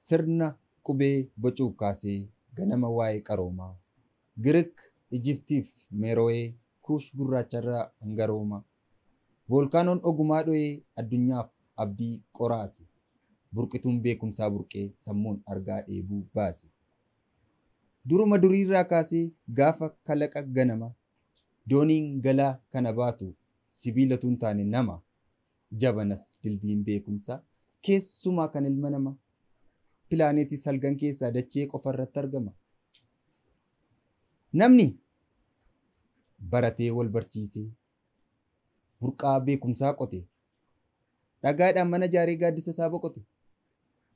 sirna qubee bocuuf kaasee ganama waa'ee qaroomaa. Giriik, Ijiptiif Meeroo'ee kuush gurraacharraa hangarooma. Voolkaanoon ogumaa dho'ee addunyaaf abdii qoraase. Burqituun beekumsaa burqee sammuun argaa dheebuu baase. Duruma duriirraa kaasee gaafa kalaqa ganama. Dooniin galaa kana baatu sibiilatu hin taane nama. Jabanas dilbiin beekumsaa keessumaa kan ilma namaa. Pilaaneetii salgan keessaa dachee qofarratti argama. Namni baratee wal barsiisee burqaa beekumsaa qote. Dhagaadhaan mana ijaaree gaaddisa isaa boqote.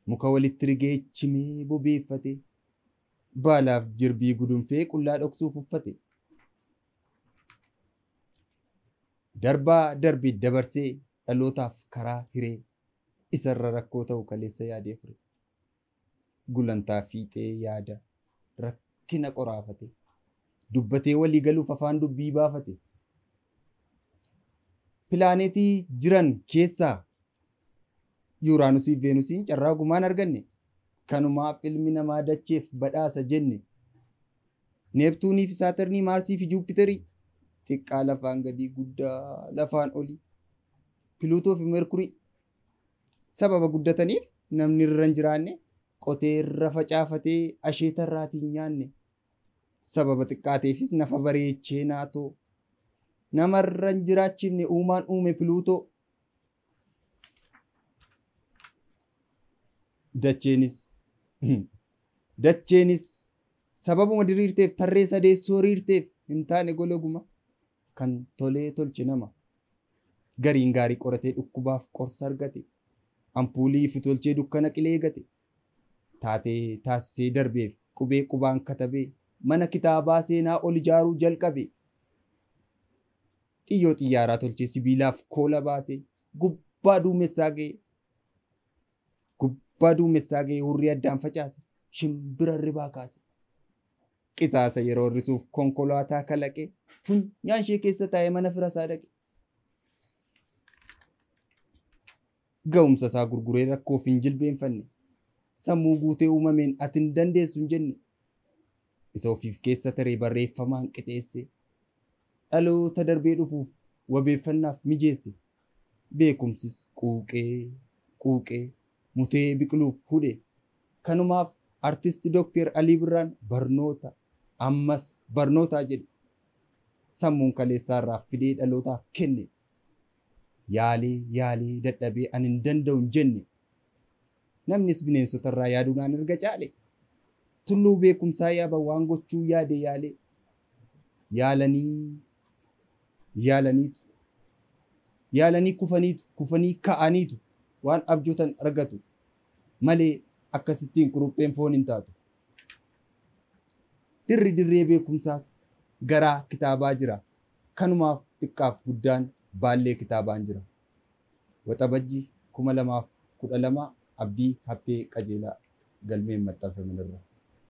Muka walitti rigee cimee bobeeffate. Baalaaf jirbii gudunfee qullaa dhoksuuf uffate. Darbaa darbii dabarsee dhalootaaf karaa hiree isarra rakkoo ta'u kaleessa yaadee fure. Gulantaa fiixee yaada rakkina qoraafate. Dubbatee walii galuuf afaan dubbii baafate. Pilaaneetii jiran keessaa Yuuraanusii fi Veenusiin carraa gumaan arganne. Kanumaaf ilmi namaa dacheef badhaasa jenne. Neeptuunii fi Saatarnii, Maarsii fi Juupiterii xiqqaa lafaan gadii guddaa lafaan olii. Piluutoo fi Merkurii sababa guddataniif namni irra hin jiraanne qotee irra facaafatee asheeta irraatiin nyaanne. Sababa xiqqaateefis nafa bareechee naatoo. Nama irra hin jiraachifne uumaan uume Piluutoo. Dacheenis sababuma diriirteef tarree sadeessoo riirteef hin taane gologuma kan tolee tolche nama. Gariin gaarii qoratee dhukkubaaf qorsa argate. Ampuulii ifu tolchee dukkana qilee gate. Taatee taasisee darbeef qubee qubaan katabee mana kitaabaa seenaa ol ijaaruu jalqabe. Xiyyoo xiyyaaraa tolchee sibiilaaf koola baasee gubbaa duumessaa ga'e. Gubbaa duumessaa ga'ee hurrii addaan facaase. Shimbira ribaa kaase. Qisaasa yeroo hir'isuuf konkolaataa kalaqee funyaan ishee keessa taa'ee mana fira isaa dhaqe. Ga'umsa isaa gurguree rakkoof hin jilbeenfanne. Sammuu guutee uumameen ati hin dandeessu hin jenne. Isa ofiif keessa taree barreeffamaan qixeesse. Dhaloota darbee dhufuuf wabeeffannaaf mijeesse. Beekumsis quuqee mutee biqiluuf hudhe. Kanumaaf artisti Dookter Alii Birraan barnoota ammas barnootaa jedhe. Sammuun kaleessaa irraa fidee dhalootaaf kenne. Yaalee dadhabee ani hin danda'u hin jenne. Namnis bineensota irraa yaaduudhaan erga caale. Tulluu beekumsaa yaaba waan gochuu yaade yaalee. Yaalanii kufanii ka'aniitu waan abjootan argatu. Malee akkasittiin qurupheen foon hin taatu. Dirree beekumsaas garaa kitaabaa jira. Kanumaaf xiqqaaf guddaan baallee kitaabaan jira. Waxabajjii 2012 Abdii Haftee Qajeelaa galmeen maxxanfamanirra.